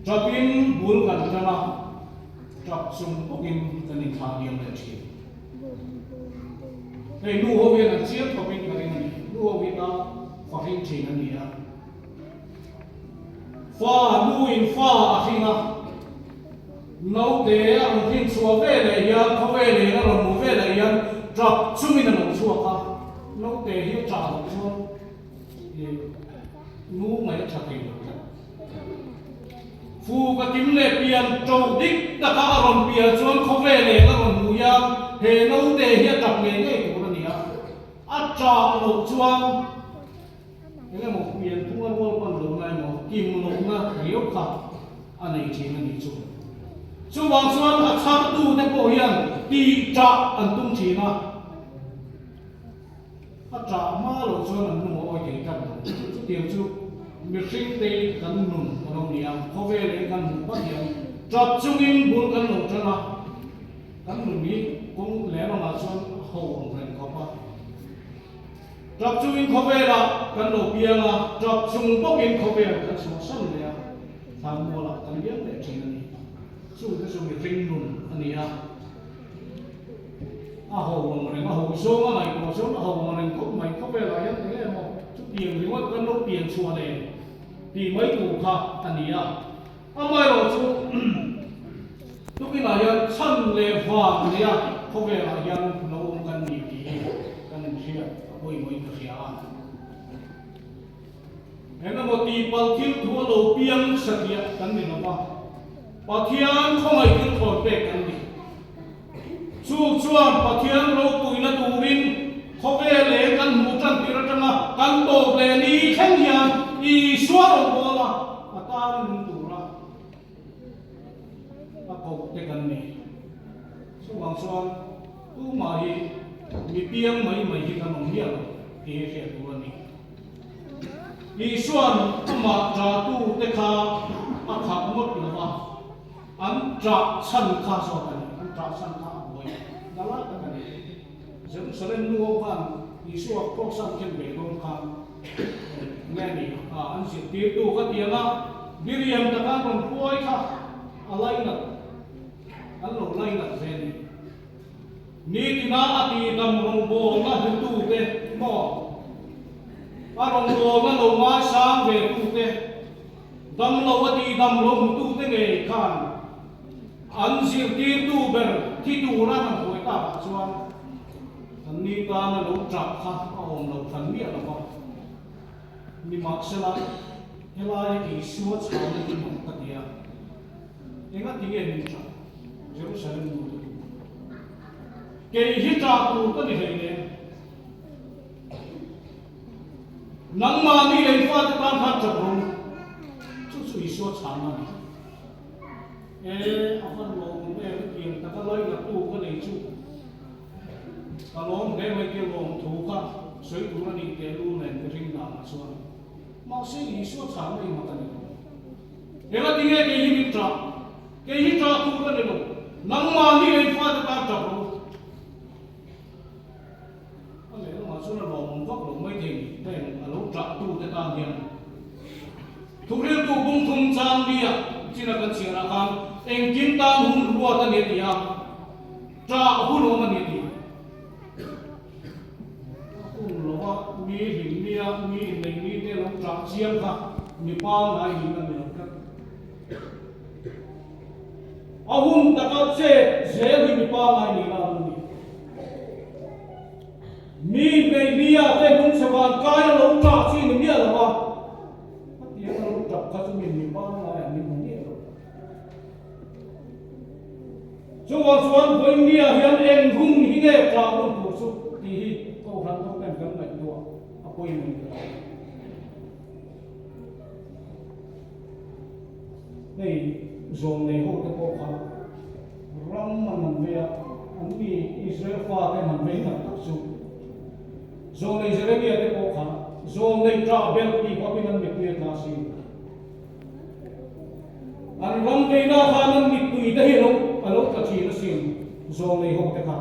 Trapin bul kan jana trap sung pokin kanin thadiam le chi ei nu ho yen an chiam topin kanin ni nu ho wi na fahin chi na ni a fa nu in fa a hinga no te ang hin chua ve le ya kho ve le na ro mu ve le ya trap chung in no chua ka no te hi cha lo chua nu mai cha te phu ka kim le pian trâu dik ta ka ron pia chuan kho ve le ka ron mu ya he no te hi tak le ngai tu ni a cha lo chuan ele mo pian thu an wol pan lo nai mo kim lo na riu kha anei chi na ni chu chu wang chuan a chak tu te po hian ti cha an tum chi na a cha ma lo chuan an nu mo oi ke kan chu tiang chu mi sinh te kan nun kan niam kho ve le kan mu pa hian trap chungin bul kan lo chana kan nun ni kong le ma chuan ho ong ren ko pa trap chungin kho ve la kan lo pia la trap chung bokin kho ve kan so san le tham mo la kan liam le chin ni chu te so mi ring nun ani a ho ong ren a ho so ma mai ko so a ho ong ren ko mai kho ve la yan le mo chu piang ni wa kan lo piang chua le thì mấy cụ kha anh đi à mai rồi chú lúc cái này chân lệ hòa này à không về là dân nấu cần gì cần chia mỗi cái chia em nó một tí bao thiếu thua lô biếng sạch địa cần gì nó mà bao thiên không ai cứ thổi bể cần gì chú chuan bao thiên lô tuổi nó tù rin không về lệ cần một trăm tỷ ra mà cần đồ lệ đi khen hiền i xóa rồi bỏ la ta nên tu ra ta học để cần này số bằng xoan tu mà hi mi piang mấy mấy hi cần nông hiền thì sẽ tu ra này i xoan tu mà trả tu để kha ta khắp mất là ba anh trả sân kha so cái anh trả sân kha bồi đó là cái này giống số lần nuôi con i xoa có sân trên bể con kha nghe đi anh sẽ tiếp tục các tiếng á Miriam ta kan kon poi kha alai na an lo lai na zen ni tina ati dam rong bo na hu tu te mo a rong bo na lo ma sang ve tu te dam lo ati dam lo tu te nge khan an sir ti tu ber thi tu ra na hoi ta chuan an ni ta na lo trap kha a om lo than mi la ko ni mak sala helai ki suwa chawle ki mong tatia enga tinge ni cha Jerusalem nu tu ke hi cha tu ta ni hele nang ma ni le fa ta tan khat chapro chu chu suwa chama ni afan lo ne ki ta ka loi la tu ka nei chu ka long de mai ke long thu ka soi tu na ni te lu nen ke ring na ma suwa mau sinh ý số sáng này mà cần nếu mà tiếng cái gì bị trap tu cái này đâu nang mà đi lên pha ta trap đâu anh ấy mà số là lòng vóc lòng mấy thì đây là lúc trap tu ta tam hiền thu riêng tu bung thùng trang đi à chỉ là cần chuyện là khang em kim tam hun rùa ta nhiệt đi à trap hun rùa mà nhiệt đi mi hình mi à mi này mi thế nó trap chiang kha mi pa ngai hình là mi ka ahun ta ka se hi mi pa ngai ni la mi này mi à thế cũng sẽ còn cái nó trap chi ni là ba tiếng nó trap ka chu mi pa ngai mi mu ni lo chu wa chuan với mi à hian en hung hi nge trap lo tu su ti ko ran to kan kan mai do apoi mai nei zon nei ho te ko kha ram man ve an mi Israel fa te man ve na ta su zon nei Jeremia te ko kha zon nei tra bel ti ko bin an mi te ta si an ram ve na kha nan mi tu te hi lo alo ta chi na sim zon nei ho te kha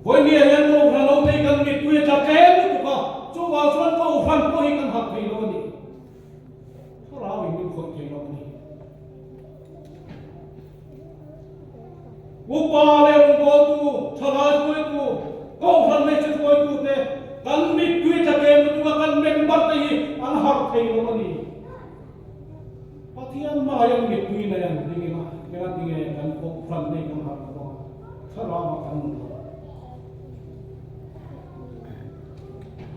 với nhiều nhân đồ là lâu nay cần biệt quyền trả kém của họ chú vào xuân cầu phần tôi cần học thì luôn đi upa le ko tu thala ko tu ko han me chu ko tu te kan mi tui ta ke tu kan men bar te an har thei lo ni pathian ma yang mi tui na yang ding ma ya ding kan ko han ne kan har ko thala ma kan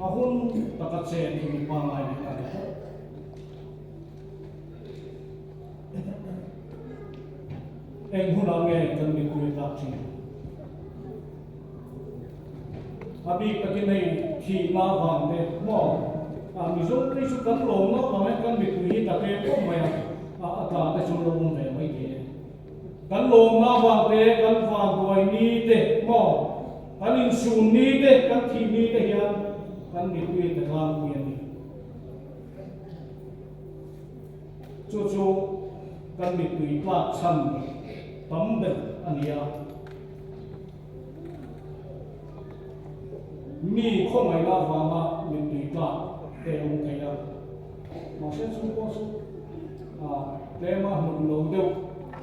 ahun takat se ni pa ngai ni ka eng huna nge kan mi tui ta chi abi takin nei thi ma wang de mo mi zo ni su kan lo no ma kan mi tui ta te ko ma ya ta ta chu lo mo ve mai de kan lo ma wang de kan fa doi ni de mo kan in su ni de kan thi ni de ya kan mi tui ta kan mu ya ni chu kan mi tui pa chan tam de ania mi không ai la va ma min tui ta te ong kai ya ma se su ko su te ma hun lo deu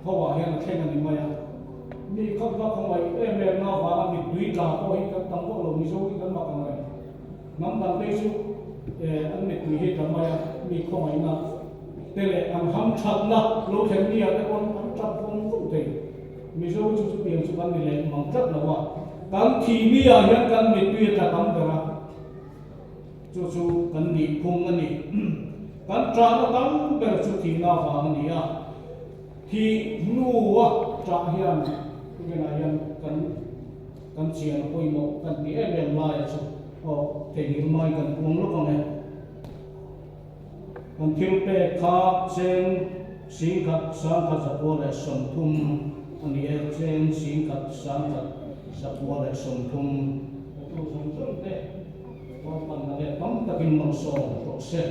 ho wa hian khen ani ma ya mi không ai em na va min tui ta ko hi ka tam ko lo mi so ki kan ma kan ai nam dan te su an mi tui hi ta ma ya mi không ai na te le an ham chat na lo khen ni ya te kon am chat phong fu te mi so chu chu piang chu kan ni le mang chat na wa kan thi mi ya hian kan mi tui ta tam da ra chu kan ni phung ani kan tra na tam ber chu thi na wa ani ya thi nu wa tra hian ke na hian kan chian poi mo kan ni em la ya chu te hi mai kan pung lo kon ne kan thil pe kha chen sing khat sang khat sa po le som thum ani chen sing khat sang khat sa po le som thum tu som thum te pan na le tam takin mang so ro se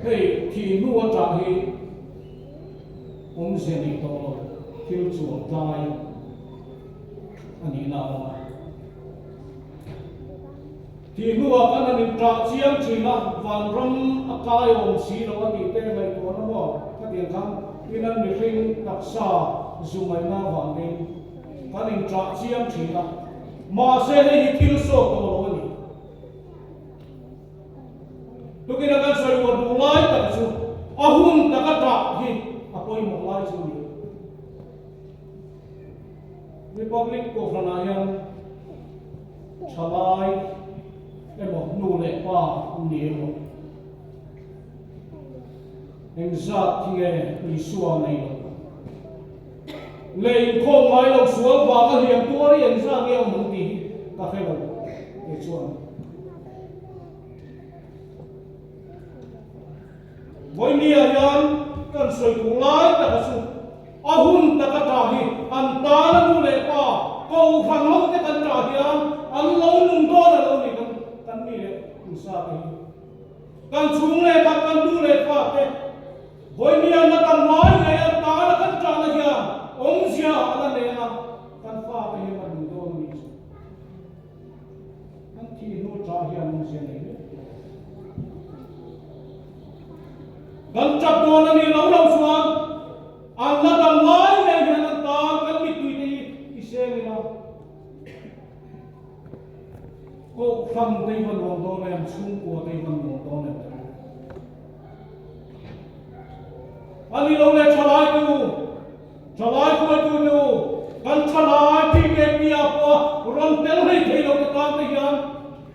hei thi nu wa ta hi se ni to thil chu tai ani na ma thì nuo kan ani tra chiang china van ram akai om si lo ati te mai to na mo ka tiang kham inan mi ring taksa zumai na wang ni kan in tra chiang china ma se ni thil so to lo ni to kina kan soi wo du lai ta chu ahun ta ka tra hi apoi mo lai chu ni republic ko phana yang chalai emo nu le pa ni mo eng za thie ni suwa nei lo le kho mai lo suwa ba ka hiam tu ri eng za nge mo ti ka fe lo e chuan voi ni a yan kan soi tu lai ta ka su ahun ta ka ta hi an ta na nu le pa ko phang lo te kan ta hiam an lo nung do na lo ni kan ni le sa ke kan chung le ka kan du le pa te voi ni an tam lai le an ta na kan ta na hiam ong sia ala ne na kan fa ke hi man do ni kan thi no cha hiam ong sia ne kan chap do na ni lo lo suan an na tam lai le hian an ta kan mi tui ni i se ni na ko kham dei van wong do ne am chung ko dei van wong do ne ani lo le chalai ko tu no kan chalai ti ke pi a po ron tel hei thei lo ka ta te hian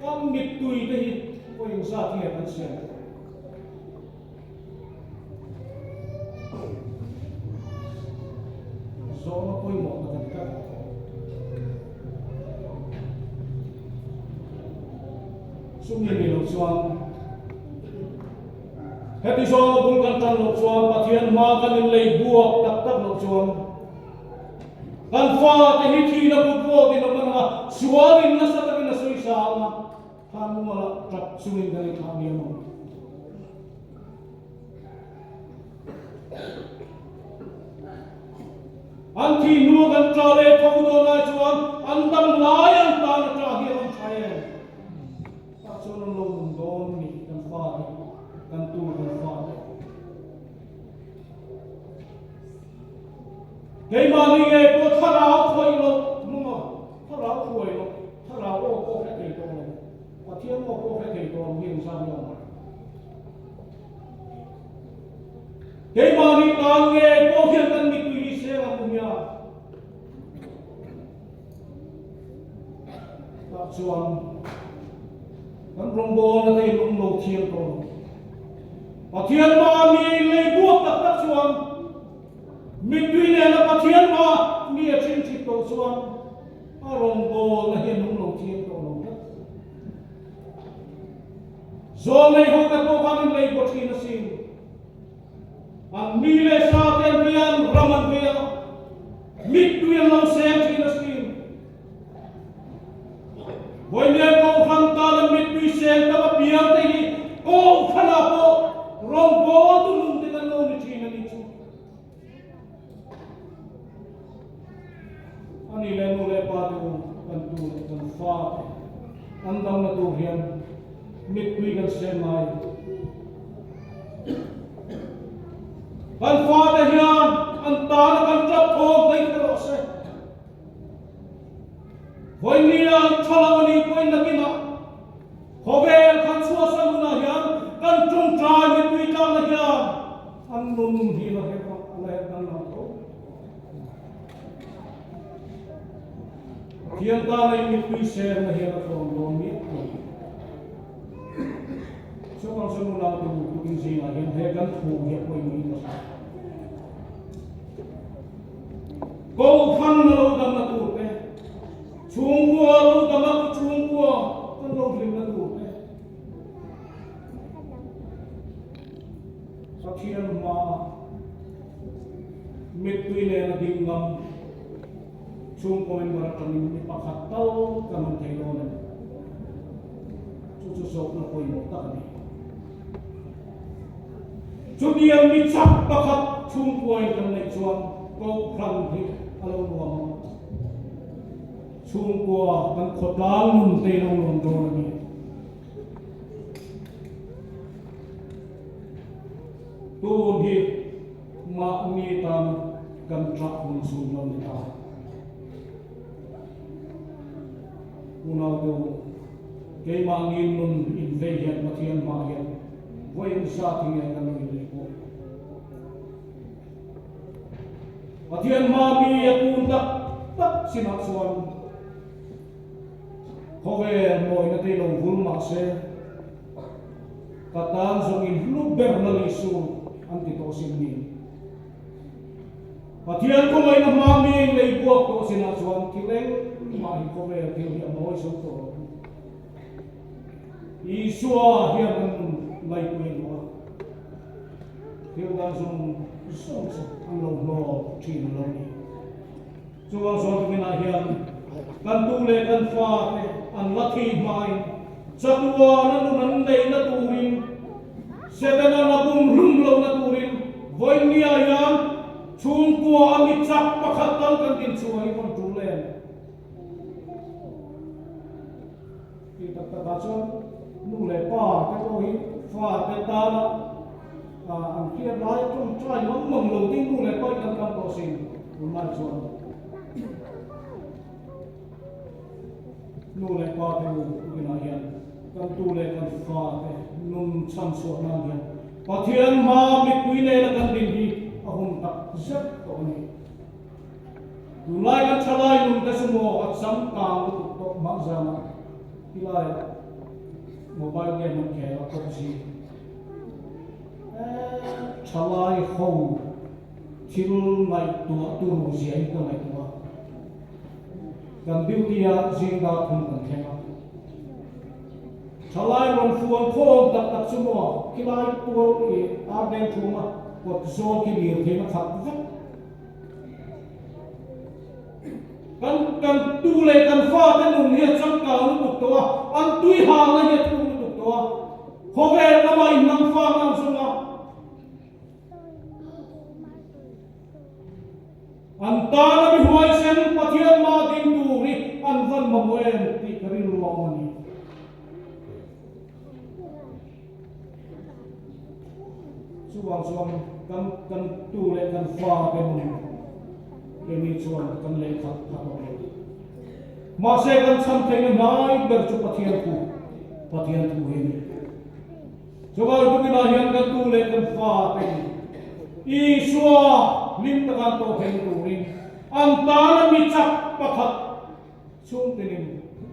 kam mit tui te hi ko ing sa ti kan se so no ko mo ka ta sumi ni lo chuan heti so bung kan tan lo chuan pathian ma kan in lei buak tak tak lo chuan kan fa te hi thi na bu po ti no ma sualin na sa takin na sui sa na han mo la trap sumi kan ni kha ni mo an thi nu kan tra le thau do na chuan an dam lai an ta na tra hi on chai so no lo don ni kan fa kan tu kan fa ke ma ni nghe có thà áo thôi lo đúng không thà áo thôi lo thà áo ô cô phải thầy tôi và thiên ô cô phải thầy tôi hiền sang nhau cái mà ni ta nghe có hiền tân mi tùy xe mà cùng nhau ta xuân kan rong bol na tay lung lo thiên to và thiên ma mi lấy buộc tất tất xuân mi tùy này là và thiên ma mi ở trên chỉ tổ xuân à rong bol na hiền lung lo thiên to lo tất do này hôm nay cô con lấy buộc thiên na sim anh mi lấy sa tên bian raman bian mi tùy lo xem thiên na sim với những câu khăn ta là mít tùy xem ta mà biếng thế hi câu khăn à bộ rong bó tu lùng thếกันlâu như thế này chú anh ấy lên nô lệ ba tu kan tu kan pha anh đang là tu hiền mít tùy kan xem mai kan pha thế hiền anh ta là kan chấp thô thấy cái đó sẽ với nia chala ni point na kina hovel khan chua sang na hian kan trung trai ni tui ta na hian an nun hi na he ka ala kan na to hian ta nei ni tui se na hian na to do mi so kan sang na tu tu ji na hian he kan thu hi ko ni na ko khan na lo dam na tu pe chung qua lâu tầm ấp chung qua con lâu liền là đủ đấy sau khi mà mít tùy lên là đi ngầm chung qua mình bảo rằng mình bắt hạt tàu cả mình thấy rồi này chú sốt là coi một tắc này chú đi ăn mít sắp bắt hạt chung qua trong này chuông câu khăn thì alo nuông chung qua kan khotang nun te long long do ni tu hi ma ni tam kan tra hun sun long ta unau do ke ma ngin nun in ve hian ma thian ma hian voi in sa thing kan ni ko ma thian ma mi yakun tak sina suan Hove mo ina te long vul ma se katan zong in lu bernalisu anti to sin ni pathian ko mai na mami lei buak to sin a chuan kileng ma hi ko ve til hi amoi so to I suwa hian an lai kuin wa til da zong so an lo no chin lo ni chuan so tu na hian kan tu le kan fa an lathi mai chatwa na nu nan nei na turin sedana na bum rum lo na turin voinia yan chung kwa ami chak pakhat tal kan tin chuai kon tu le ki tak ta chon nu le pa ka ko hi fa te ta la an kia lai trong trai mong mong lo tin nu le pa kan kan to sin ma chon nu le pa te ina hian kan tu le kan fa te nun cham so na hian pathian ma mi pui le la kan din hi ahum tak zat to ni tu lai kan chalai nun te sumo at sam ka tu to ma zama ilai mobile game ke la ko si chalai ho thil mai tu ru ziai ko mai tu kan beauty a jing da thun kan thema chalai ron fuan khom tak tak sumo kilai tu ki a den thuma ko zo ki bi thema thak vak kan tu le kan fa ten nun hi chang ka lu tuk to an tui ha la hi tu lu tuk to ho ve na mai nam fa nam sunga an ta na bi huai sen pathian ma ding tu ri an van ma moen ti karin lo mani suwang kan tu le kan fa pe mun ini chuan kan le khat phato ma se kan cham thei nai ber chu pathian tu hin chuwa tu kina hian kan tu le kan fa te I suwa lim ta kan to thei tu rin an ta na mi chak pakhat chung tenin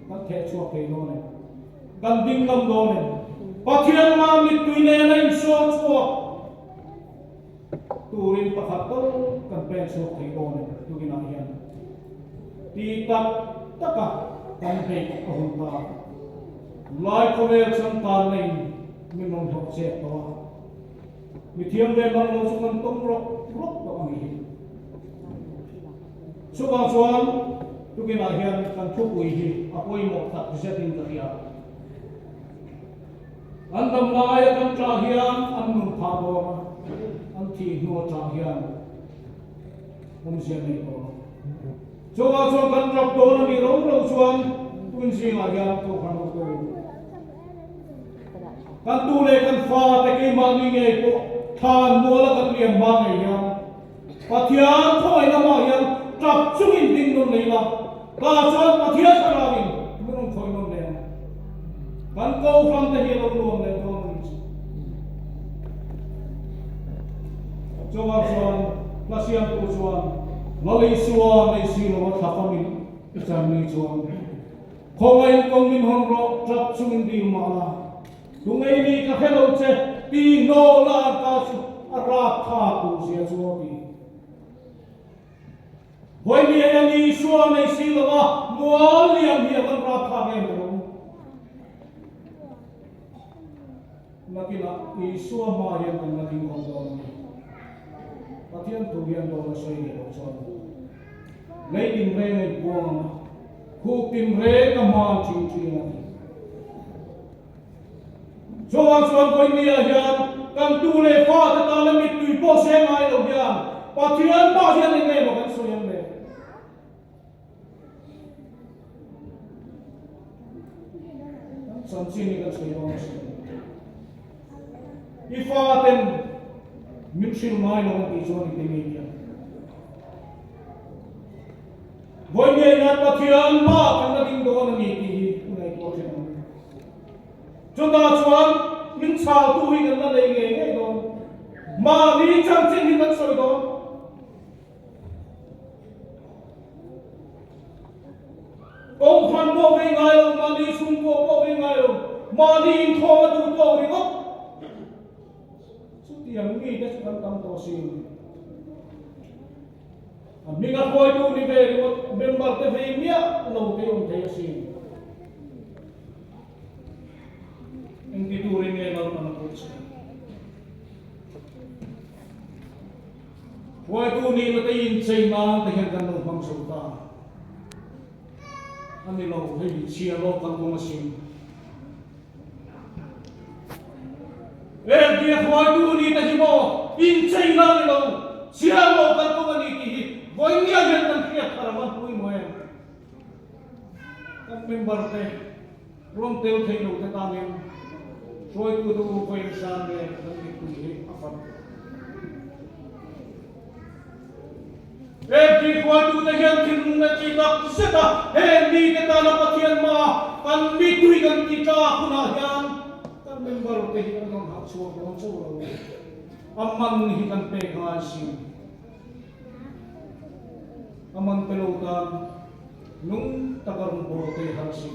kan the chuwa thei no ne kan ding lam do ne pathian ma mi tuine na in so chuwa turin pakhat to kan pen so thei do ne tu kina hian ti tak taka kan thei ko hon ta lai ko ve chan ta nei min nong thok che to mi thiam ve bang lo chu kan tom rok to ani chu ba chuan tu kina hian kan thu ui hi apoi mo tak se tin ta ya an dam lai kan tra hian an nun pha do an thi no tra hian om sia nei to chuwa chuan kan drop do na ni ro chuan tuin si ma hian to khan to kan tu le kan fa te ki ma ni nge ko than mo la kan liam ma ngai ya pathian thoi na ma hian trap chung in ding don nei la ka chuan pathian sa ra in mun thoi non le kan ko from te hi lo lo le to ni chuwa chuan la siam tu chuan la le suwa nei si lo tha pa min chan ni chuan khongai kong min hon ro trap chung in ding ma la tungai ni ka hello che ti no la ka su ara tha tu sia chuwa ti hoi ni ani suwa nei si lo wa mual liam hi kan ra tha nge ro nakila I suwa ma yan kan nating hon do pathian tu yan do na sai ni ro chuan nei tim re nei buang khu tim re ka ma ching ching na chuan koi ni a hian kan tu le fa ta la mi tui po se ngai lo hian pathian ba hian ni nge mo kan so yan le san chin ni kan so yan I fa ten min shil mai lo kan ti chuan ni ni ya voi ni na pathian ma kan na ding do na ni ti ngai ko chen chúng ta chuan min chào tu hi kan la lei nge nge don ma ni chang chin ni kan soi don ông phan bo ve ngai lo ma ni sum bo ve ngai lo ma ni in tho ma du to ri ko chu tiang ngi te kan tam to sin mi ga khoi tu ni ve ri member te ve mia lo te on te sin Inti turing ngai lo mana coach. Wai tu ni lo tai in sei ma te hen kan lo bang so ta. Ani lo hei chia lo kan ko masin. Dia wai tu ni ta ji mo in sei na ni lo chia lo kan ko ni ki voi ni a hen kan kia tharaman pui mo en. Kan member te rom teu thei lo te ta men Soy tu tu ko insan de nanti tu ni afan. Di ko tu te hian tin na chi tak seta ni te ta la pathian ma kan mi tu kan ti ta kuna hian kan member te hian ngam hak chuwa ko chu lo. Amman hi kan pe ga si. Amman pelotan nung tagarun bo te har si.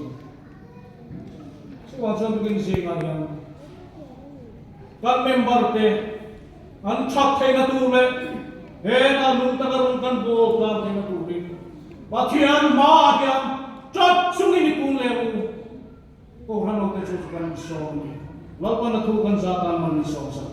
Suwa chan tu si ga hian kan member te an chak thei na tu le he na nun ta garun kan bo ka thei na tu rin pathian ma hian chat chung ni kun le ko hano te chu kan so ni lo pa na thu kan za ta man ni so sa